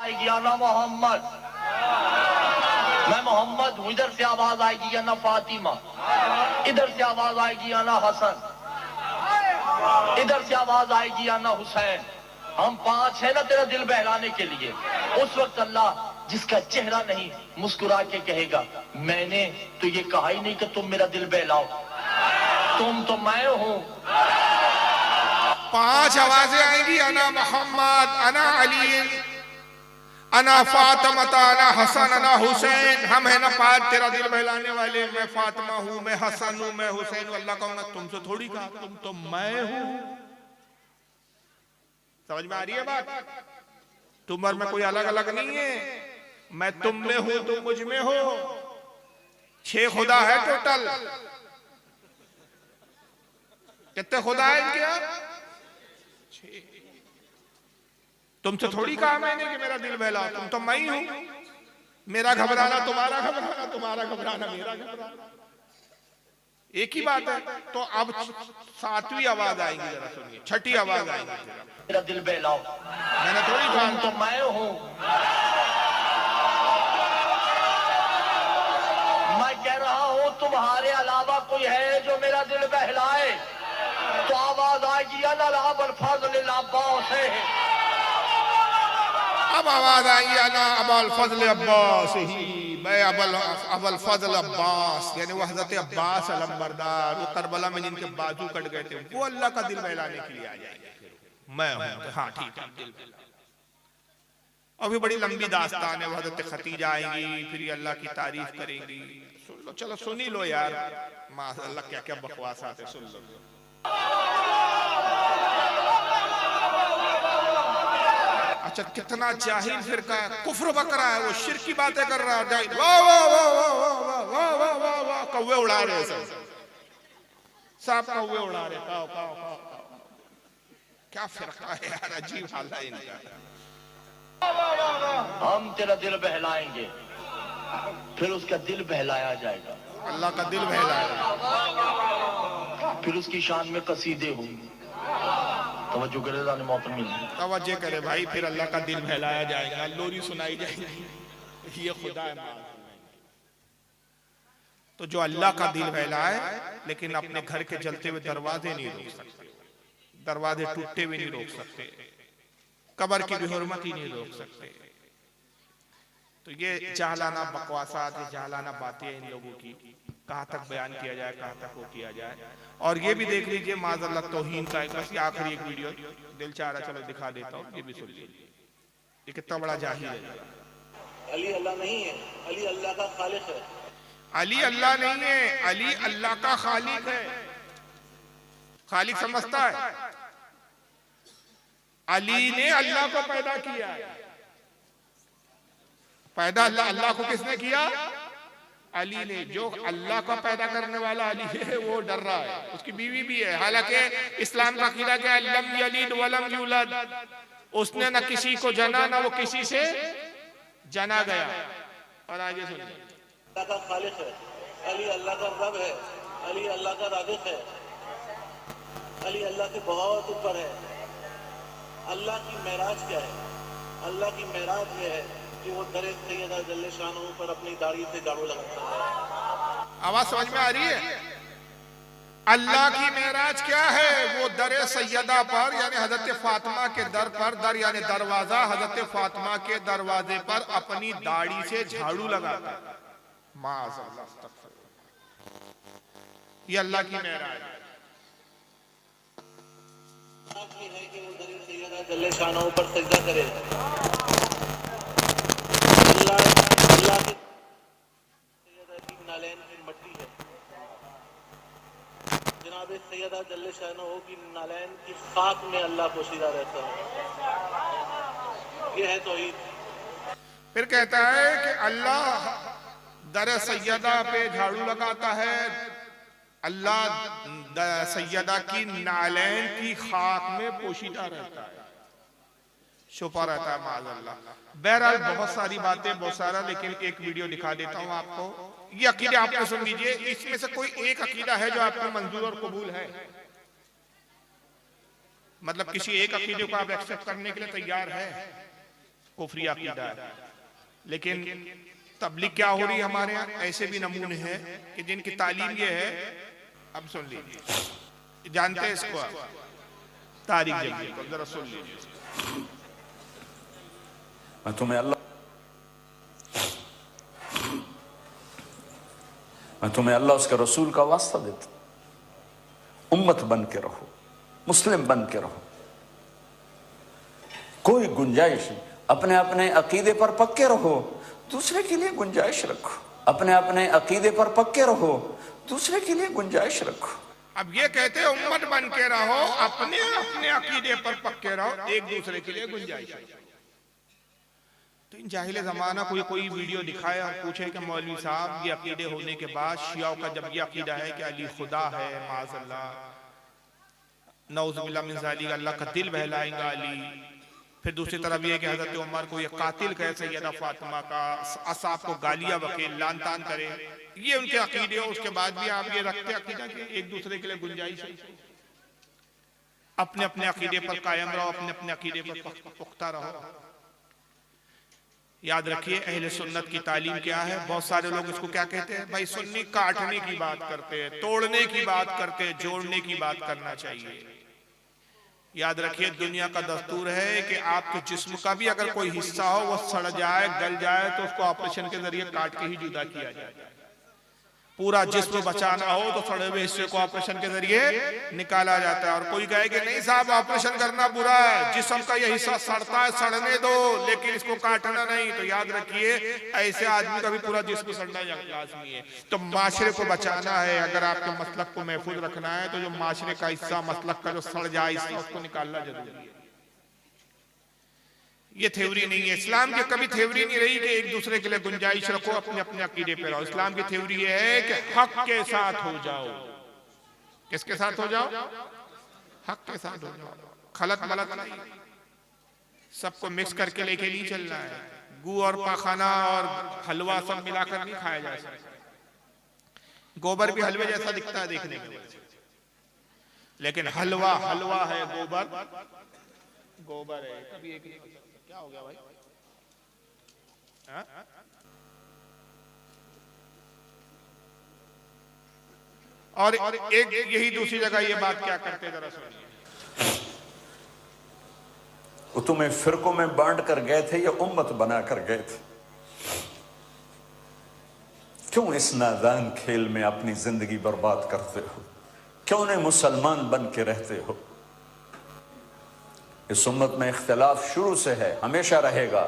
आएगी या ना मोहम्मद, मैं मोहम्मद हूँ। इधर से आवाज आएगी या ना फातिमा, इधर से आवाज आएगी या ना हसन, इधर से आवाज आएगी या ना हुसैन। हम पांच है ना तेरा दिल बहलाने के लिए। उस वक्त अल्लाह जिसका चेहरा नहीं मुस्कुरा के कहेगा मैंने तो ये कहा ही नहीं कि तुम मेरा दिल बहलाओ, तुम तो मैं हूं। पांच आवाजें आएंगी, अना मोहम्मद, अना अली, अना फातिमा, अना हसन, अना हुसैन। हम है ना पांच तेरा दिल बहलाने वाले। मैं फातिमा हूं, मैं हसन हूं, मैं हुसैन हूं। अल्लाह कहूंगा तुमसे थोड़ी कहा, तुम तो मैं हूं। समझ में आ रही है बात? तुम और मैं कोई अलग अलग नहीं है। मैं तुम में हूं, तुम मुझ में हो। 6 खुदा है टोटल। कितने खुदा है इनके? तुमसे थोड़ी कहा मैंने कि मेरा दिल बहला, तुम तो मैं ही हूं। मेरा घबराना तुम्हारा घबराना, तुम्हारा घबराना मेरा घबराना, एक ही बात है। तो अब 7वीं आवाज आएगी, जरा सुनिए। 6ठी आवाज आएगी, मेरा दिल बहलाओ, मैंने थोड़ी कहा, तुम तो मैं हूं। मैं कह रहा हूं तुम्हारे अलावा कोई है जो मेरा दिल बहलाए, तो आवाज आएगी या ना अबुल फजल अब्बास है। अब आवाज आई ना अबुल फजल अब्बास ही। मैं अबुल फजल अब्बास, यानी वो हजरत अब्बास अलमबरदार, वो करबला में जिनके बाजू कट गए थे, वो अल्लाह का दिल बहलाने के लिए आ जाएंगे। मैं हूं, हाँ ठीक है, दिल बहला। अभी बड़ी लंबी दास्तान है। वो हजरत खतीजा आएंगी, फिर ये अल्लाह की तारीफ करेंगी। सुन लो, चलो सुन ही लो यार, माशाअल्लाह क्या क्या बकवास आते, सुन लो। अच्छा, कितना जाहिल फिरका है, कुफ्र बकरा है, वो शिर्क की बातें कर रहा है। वाह वाह वाह वाह वाह वाह वाह वाह वाह, कौवे उड़ा रहे सब, सब कौवे उड़ा रहे। काओ काओ काओ काओ, क्या फिरका है यार, अजीब हाल है इनका। हम तेरा दिल बहलाएंगे, फिर उसका दिल बहलाया जाएगा। अल्लाह का दिल बहलाएगा, फिर उसकी शान में कसीदे होंगे। तवज्जो करे जाने मोहतरम, तवज्जो करे भाई। फिर अल्लाह का दिल बहलाया जाएगा, लोरी सुनाई जाएगी, ये खुदा है। तो जो अल्लाह का दिल बहलाए, लेकिन अपने घर के जलते हुए दरवाजे नहीं रोक सकते, दरवाजे टूटते हुए नहीं रोक सकते, कब्र की भी हुर्मत ही नहीं रोक सकते। तो ये जाहलाना बकवासात, जाहलाना बातें इन लोगों की, कहाँ तक बयान किया जाए, कहाँ तक वो किया जाए। और ये भी देख लीजिए माज़अल्लाह तौहीन का बस आखिरी एक वीडियो दिल चाह रहा, चलो दिखा देता हूँ, ये भी सुन लीजिए। ये कितना बड़ा जाहिल है। अली अल्लाह नहीं है, अली अल्लाह का खालिक है। अली अल्लाह नहीं है, अली अल्लाह का खालिक है। खालिक समझता है? अली ने अल्लाह को पैदा किया। पैदा अल्लाह को किसने किया? अली ने। जो अल्लाह का पैदा करने वाला अली है, वो डर रहा है। उसकी बीवी भी है। हालांकि इस्लाम का अकीदा क्या है? लम यलिद वलम यूलद, उसने न किसी को जना, न वो किसी से जना गया। और आगे सुनिए। अल्लाह का खालिक है, अली अल्लाह का रब है, अली अल्लाह का राज़िक़ है, अली अल्लाह के बहुत ऊपर है। अल्लाह की मेराज क्या है? अल्लाह की मेराज ये है कि वो दरे सैयदा जल्ले शान पर अपनी दाढ़ी से झाड़ू लगाता है। आवाज समझ में आ रही है? अल्लाह की मेराज क्या है? वो दरे सैयदा पर, यानी हजरत फातिमा के दर पर, दर यानी दरवाजा, हजरत फातिमा के दरवाजे पर अपनी दाढ़ी से झाड़ू लगाता है। माज़अल्लाह, ये अल्लाह की मेराज है। है कि वो दरे सैयदा जल्ले शान पर सजदा करे। अल्लाह की सैयदा की नालैन की मट्टी है। जनाब सैयदा जल्ले शानो की नालैन की खाक में अल्लाह पोशीदा रहता है। यह है तौहीद। फिर कहता है कि अल्लाह दर सैयदा पे झाड़ू लगाता है, अल्लाह सैयदा की नालैन की खाक में पोशीदा रहता है, छुपा रहता है। माज़अल्लाह। बहरहाल बहुत सारी बातें, बहुत सारा, लेकिन एक वीडियो दिखा देता हूं आपको। ये अकीदा आपने सुन लीजिए। इसमें से कोई एक अकीदा है जो आपको मंजूर और कबूल है? मतलब किसी एक अकीदे को आप एक्सेप्ट करने के लिए तैयार है? कुफरी अकीदा है। लेकिन तबलीग क्या हो रही है हमारे यहाँ, ऐसे भी नमूने हैं कि जिनकी तालीम ये है, अब सुन लीजिए, जानते हैं इसको आप, तारिक जमील को जरा सुन लीजिए। मैं तुम्हें अल्लाह उसके रसूल का वास्ता देता, उम्मत बन के रहो, मुस्लिम बन के रहो, कोई गुंजाइश, अपने अपने अकीदे पर पक्के रहो, दूसरे के लिए गुंजाइश रखो, अपने अपने अकीदे पर पक्के रहो, दूसरे के लिए गुंजाइश रखो। अब ये कहते हैं उम्मत बन के रहो, अपने अपने अकीदे पर पक्के रहो, एक दूसरे के लिए गुंजाइश रखो। तो इन जाहिल जमाना कोई वीडियो दिखाए और पूछे कि मौलवी साहब ये अकीदे होने के बाद शियाओं का जब ये अकीदा है कि अली खुदा है, माज़अल्लाह, नऊज़ुबिल्लाह मिन ज़ालिक, अल्लाह का दिल बहलाएंगा अली, फिर दूसरी तरफ ये कि हजरत उमर को ये कातिल कहे, सैयदा फातिमा का, असाब को गालियां बके, लान तान करे, ये उनके अकीदे हो। उसके बाद भी आप ये रखते अकीदा कि एक दूसरे के लिए गुंजाइश है। अपने अपने अकीदे पर कायम रहो, अपने अपने अकीदे पर पुख्ता रहो। याद रखिए अहले सुन्नत की तालीम क्या है। बहुत सारे लोग इसको क्या कहते हैं, भाई सुन्नी काटने की बात करते हैं, तोड़ने की बात करते हैं, जोड़ने की बात करना चाहिए। याद रखिए दुनिया का दस्तूर है कि आपके जिस्म का भी अगर कोई हिस्सा हो वो सड़ जाए, गल जाए, तो उसको ऑपरेशन के जरिए काट के ही जुदा किया जाए। पूरा जिस्म बचाना हो तो सड़े हुए हिस्से को ऑपरेशन के जरिए निकाला जाता है। और कोई कहे कि नहीं साहब ऑपरेशन करना बुरा है, जिस्म का यह हिस्सा सड़ता है, सड़ने दो, लेकिन इसको काटना नहीं। तो याद रखिए ऐसे आदमी का भी पूरा जिस्म सड़ना लाज़मी है। तो माशरे को बचाना है, अगर आपके मसलक को महफूज रखना है, तो जो माशरे का हिस्सा, मसलक का जो सड़ जाए हिस्सा, उसको निकालना जरूरी है। ये थ्योरी नहीं है, इस्लाम की कभी थ्योरी नहीं रही कि एक दूसरे के लिए गुंजाइश रखो, अपने अपने अकीदे पे रहो। इस्लाम की थ्योरी ये है कि हक के साथ हो जाओ। किसके साथ हो जाओ? हक के साथ हो जाओ। खलत मलत नहीं, सबको मिक्स करके लेके नहीं चलना है। गू और पाखाना और हलवा सब मिलाकर नहीं खाया जा सकता। गोबर भी हलवे जैसा दिखता है देखने में, लेकिन हलवा हलवा है, गोबर गोबर है। कभी एक क्या हो गया भाई? और एक यही दूसरी जगह ये बात क्या करते, जरा सुनिए। वो तुम्हें फिरकों में बांट कर गए थे या उम्मत बना कर गए थे? क्यों इस नादान खेल में अपनी जिंदगी बर्बाद करते हो? क्यों नहीं मुसलमान बन के रहते हो? इस उम्मत में इख्तिलाफ शुरू से है, हमेशा रहेगा।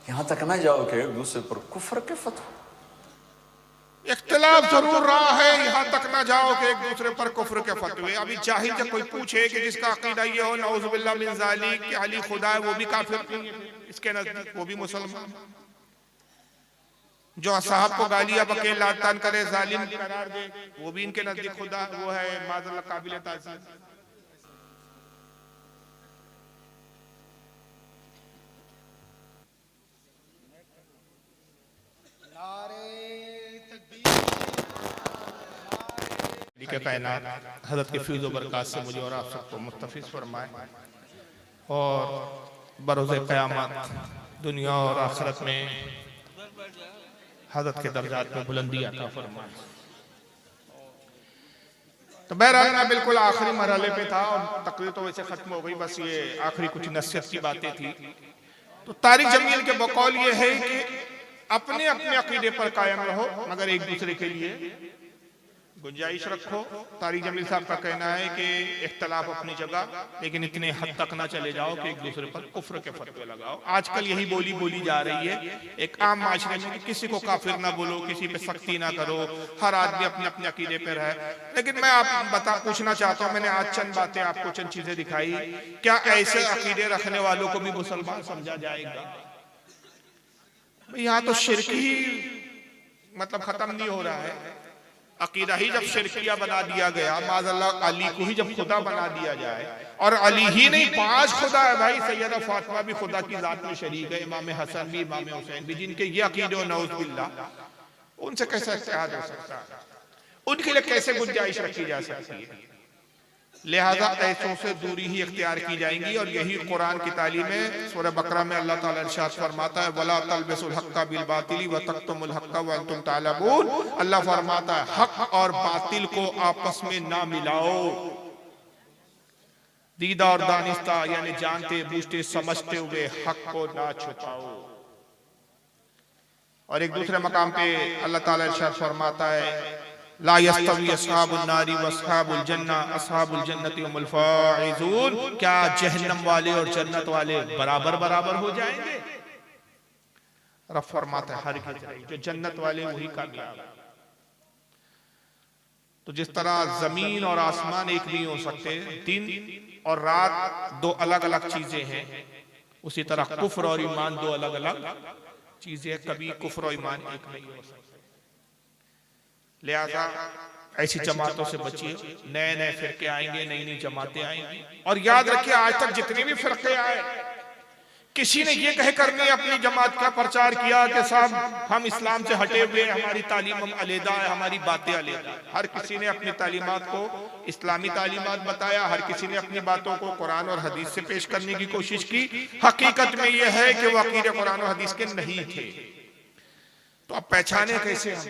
यहां तक ना जाओ कि एक दूसरे पर कुफ्र के फतवे। इख्तिलाफ जरूर रहा है, यहां तक ना जाओ कि एक दूसरे पर कुफ्र के फतवे। अभी जाहिल जब कोई पूछे कि जिसका अकीदा ये हो नऊज़ुबिल्लाह मिन ज़ालिक कि अली खुदा है, वो भी काफिर नहीं है इसके नजदीक, वो भी मुसलमान। जो साहब को गालियां बके, लातान करे, जालिम करार दे, वो भी इनके नजदीक खुदा, वो है माज़अल्लाह काबिल ताज़ीम। के कायनात हज़रत के फीज़ व बरक़ात से मुझे और आप सबको मुस्तफ़िज़ फरमाए और बरोज़े क़यामत दुनिया और आखिरत में हज़रत के दर्जात में बुलंदी अता फरमाए। तो बहरहाल मैं बिल्कुल आखिरी मरहले पे था और तकरीर तो वैसे ख़त्म हो गई, बस ये आखिरी कुछ नसीहत की बातें थी। तो तारिक जमील के बकौल ये है कि अपने अपने अकीदे पर कायम रहो, मगर एक दूसरे के लिए गुंजाइश रखो। तारिक जमील साहब का कहना है कि इख्तलाफ अपनी जगह, लेकिन इतने हद तक ना चले जाओ कि एक दूसरे पर कुफ्र के फतवे लगाओ। आजकल यही बोली जा रही है एक आम माशरे में कि किसी को काफिर ना बोलो, किसी पे सख्ती ना करो, हर आदमी अपने अपने अकीदे पर है। लेकिन मैं आप पूछना चाहता हूँ, मैंने आज चंद बातें आपको, चंद चीजें दिखाई, क्या ऐसे अकीदे रखने वालों को भी मुसलमान समझा जाएगा? यहाँ तो शिर्क ही मतलब खत्म नहीं हो रहा है। अकीदा ही जब शिरकिया बना दिया गया, माज़अल्लाह अली को ही जब खुदा बना दिया जाए, और अली ही नहीं 5 खुदा है भाई, सैयदा फातिमा भी खुदा की जात में शरीक है, इमाम हसन भी, इमाम हुसैन भी, जिनके ये अकीदे नऊज़ुबिल्लाह, उनसे कैसे इत्तेहाद हो सकता है? उनके लिए कैसे गुंजाइश रखी जा सकती है? लिहाजा ऐसों से दूरी ही इख्तियार की जाएंगी। और यही कुरान की तालीम है। सूरह बकरा में अल्लाह ताला इरशाद फरमाता है, वला तलबिसुल हक्का बिल बातिली व तक्तुमुल हक्का व अंतुम तालमून। अल्लाह फरमाता है हक और बातिल को आपस में ना मिलाओ, दीदा और दानिस्ता यानी जानते बूझते समझते हुए हक को ना छुपाओ। और एक दूसरे मकाम पे अल्लाह ताला इरशाद फरमाता है, ला यस्तवी अस्हाबुन नारी व अस्हाबुल जन्ना अस्हाबुल जन्नति हुमुल फाइजून। क्या जहन्नम वाले और जन्नत वाले बराबर बराबर हो जाएंगे? रब फरमाता है हरगिज़ नहीं, जो जन्नत वाले वही कामयाब। तो जिस तरह जमीन और आसमान एक नहीं हो सकते, दिन और रात दो अलग अलग चीजें हैं, उसी तरह कुफ्र और ईमान दो अलग अलग चीजें, कभी कुफ्र और ईमान एक नहीं हो सकते। लिहाजा ऐसी जमातों से बचिए। नए नए फिरके आएंगे, नई नई जमातें आएंगी। और याद रखिए, आज तक जितने भी फिरके आए, किसी ने ये कह कर नहीं अपनी जमात का प्रचार किया कि साहब हम इस्लाम से हटे हुए, हमारी तालीम हम अलहदा है, हमारी बातें अलहदा। हर किसी ने अपनी तालीमात को इस्लामी तालीमात बताया, हर किसी ने अपनी बातों को कुरान और हदीस से पेश करने की कोशिश की। हकीकत में यह है कि वो अकीदे कुरान और हदीस के नहीं थे। तो अब पहचाने कैसे हम?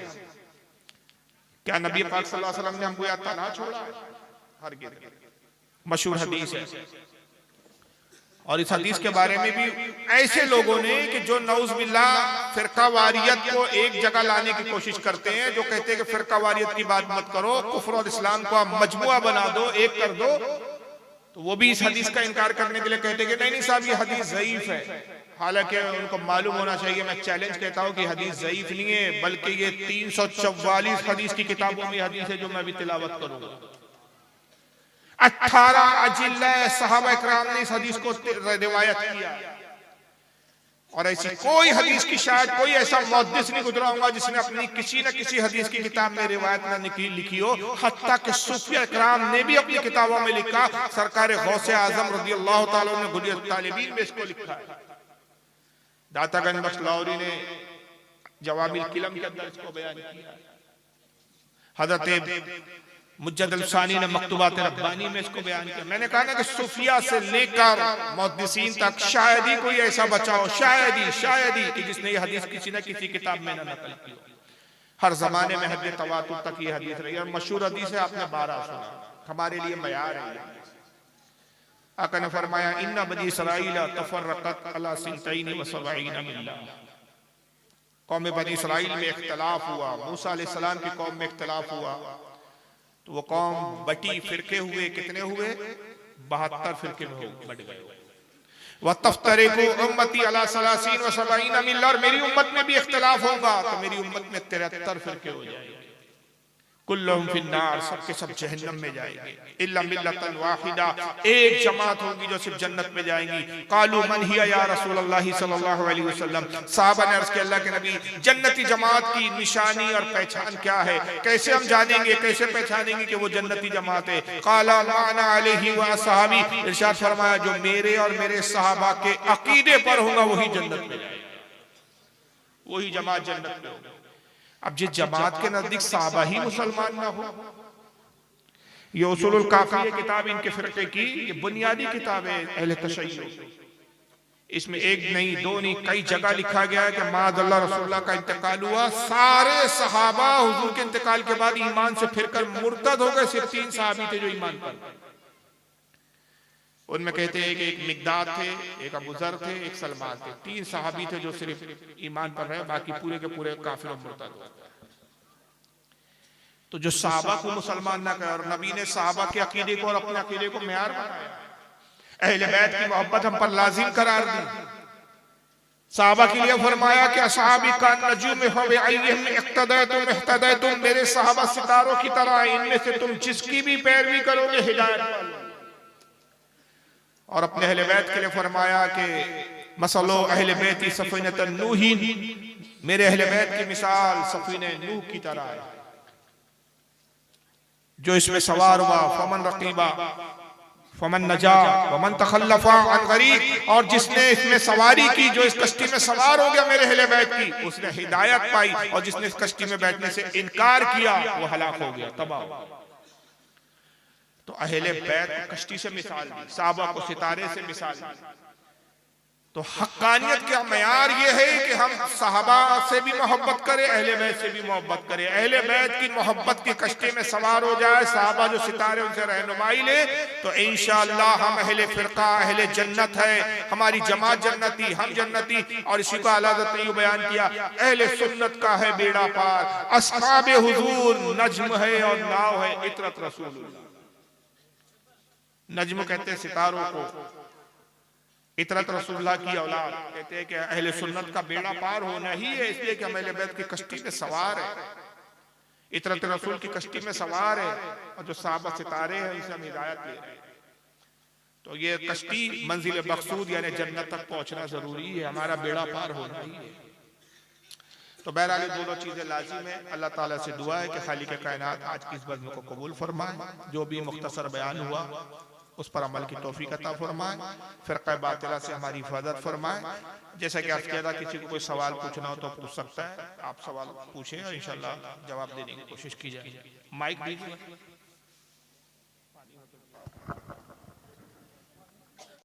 क्या नबी पाक सल्लल्लाहु अलैहि वसल्लम ने हमको याद ना छोड़ा? हरगिज़। मशहूर हदीस है, और इस हदीस के बारे में भी ऐसे लोगों ने कि जो नऊज़ुबिल्लाह फिरकावारियत को एक जगह लाने की कोशिश करते हैं, जो कहते हैं कि फिरकावारियत की बात मत करो, कुफ्र और इस्लाम को आप मजमुआ बना दो, एक कर दो, तो वो भी इस हदीस का इनकार करने के लिए कहते हैं कि नहीं नहीं साहब ये हदीस ज़ईफ है। हालांकि उनको मालूम होना चाहिए, मैं चैलेंज कहता हूं कि हदीस ज़ईफ नहीं है, बल्कि ये 344 हदीस की किताबों में हदीस है जो मैं भी तिलावत करूंगा। 18 अजिल्ला सहाबा इकराम ने इस हदीस को रिवायत किया, और ऐसी कोई हदीस की शायद कोई ऐसा मुहद्दिस नहीं गुजरा होगा जिसने अपनी किसी न किसी हदीस की किताब में रिवायत न लिखी हो। हत्ता कि सूफिया इकराम ने भी अपनी किताबों में लिखा। सरकार गौसे आजम रज़ियल्लाहु ताला अन्हु ने गुलियत तालिबीन में इसको लिखा है। दातागंज बख्श लाहौरी ने जवामिल किलम के अंदर इसको बयान किया। हजरत मुज्जद अल-सानी ने मकतूबात रब्बानी में इसको बयान किया। मैंने कहा ना कि सूफिया से लेकर मुहद्दिसीन तक शायद ही कोई ऐसा बचा हो, शायद ही कि जिसने ये हदीस किसी न किसी किताब में न नकल की हो। हर जमाने में हद तवातुर तक ये हदीस रही, और मशहूर हदीस है, आपने 12 सुना, हमारे लिए मयार है। आका ने फरमाया, इन्ना बनी इसराइल तफर्रकत अला सिंतैन व सबईन मिल्ला। कौम बनी इसराइल में इख्तिलाफ हुआ, मूसा अलैहिस्सलाम की कौम में इख्तिलाफ हुआ, तो वो कौम बटी, फिरके हुए। कितने हुए? 72 फिरके में बट गए। वतफ्तरिकु उम्मती अला सलासीन व सबईन मिल्ला, और मेरी उम्मत में भी इख्तिलाफ होगा तो मेरी उम्मत में 73 फिरके हो जाएंगे। कुल्लुहुम फिन्नार, सबके सब जहन्नम में जाएंगे, इल्ला मिल्लतन वाहिदा, एक जमात होगी जो सिर्फ जन्नत में जाएंगी। कालू मन हिया या रसूलल्लाह सल्लल्लाहु अलैहि वसल्लम, साहबा ने अर्ज़ किया अल्लाह के नबी जन्नती जमात की निशानी और पहचान क्या है? कैसे हम जानेंगे, कैसे पहचानेंगे कि वो जन्नती जमात है? काला माना अलैहि व असहाबी, इरशाद फरमाया जो मेरे और मेरे सहाबा के अकीदे पर होगा वही जन्नत में जाएगा, वही जमात जन्नत में होगा। अब जिस जमात के नजदीक साहबा ही मुसलमान ना हो, ये उसूलुल काफिया किताब इनके फिरके की ये बुनियादी किताब है अहले तशय्युअ। इसमें एक नहीं, दो नहीं, कई जगह लिखा गया है कि माअल्लाह रसूलुल्लाह का इंतकाल हुआ, सारे सहाबा हुजूर के इंतकाल के बाद ईमान से फिरकर मुर्तद हो गए। सिर्फ 3 सहाबी थे जो ईमान पर। उनमें कहते हैं कि एक मिकदाद थे, एक अबू ज़र थे, एक सलमान थे। 3 सहाबी थे जो सिर्फ ईमान पर रहे, बाकी पूरे के पूरे काफिर और मुर्तद हो गए। तो जो सहाबा को मुसलमान ना करे, और नबी ने सहाबा के अकीदे को और अपने अकीदे को मेयार बनाया, अहले बैत की मोहब्बत हम पर लाजिम करार दी। सहाबा के लिए फरमाया कि असहाबी का नजूम हो अय्यहिम इक्तदैतुम इह्तदैतुम, मेरे सहाबा सितारों की तरह, इनमें से तुम जिसकी भी पैरवी करोगे हिदायत पाओगे। और अपने अहले बैत के लिए फरमाया कि मसलो अहले बैती सफीनतन नूहीन, मेरे अहले बैत की मिसाल सफीने नूह की तरह है। जो इसमें सवार हुआ फमन रकीबा फमन नजा वमन तखल्लफा अन गरीब, और जिसने इसमें सवारी की, जो इस कश्ती में सवार हो गया मेरे अहले बैत की, उसने हिदायत पाई, और जिसने इस कश्ती में बैठने से इनकार किया वो हलाक हो गया, तबाह। तो अहले बैत को कश्ती से मिसाल दी, साहबा को सितारे से मिसाल दी। तो हक्कानियत का मयार ये है कि हम साहबा से भी मोहब्बत करें, अहले बैत से भी मोहब्बत करें। अहले बैत की मोहब्बत की कश्ती में सवार हो जाए, साहबा जो सितारे उनसे रहनुमाई ले, तो इंशाअल्लाह हम अहले फिरका, अहले जन्नत है, हमारी जमात जन्नती, हम जन्नती। और इसी को आला हज़रत ने यूं बयान किया, अहले सुन्नत का है बेड़ा पार, अस्हाबे हुजूर नज्म है और नाव है इतरत रसूलुल्लाह। नज्म कहते हैं सितारों को, इतरत रसूलुल्लाह की औलाद। कहते हैं कि अहले सुन्नत का बेड़ा पार होना ही है इसलिए कि हम अहले बैत की कश्ती में सवार है, इतरत रसूल की कश्ती में सवार है, और जो साहबा सितारे हैं उनसे हम हिदायत ले रहे हैं। तो ये कश्ती मंजिल मकसूद यानी जन्नत तक पहुंचना जरूरी है, हमारा बेड़ा पार होना ही है। तो बहरहाल दोनों चीजें लाजिम है। अल्लाह ताला से दुआ है कि खालिक कायनात आज की इस बज़्म को कबूल फरमाए, जो भी मुख्तसर बयान हुआ उस पर अमल की तौफीक अता फरमाए, फ़िरक़ा बातिला से हमारी हिफाजत फरमाए। जैसा कि अर्ज़ किया था, किसी को कोई सवाल पूछना हो तो पूछ सकता है, आप सवाल पूछें और इंशाअल्लाह जवाब देने की कोशिश की जाए। माइक दीजिए।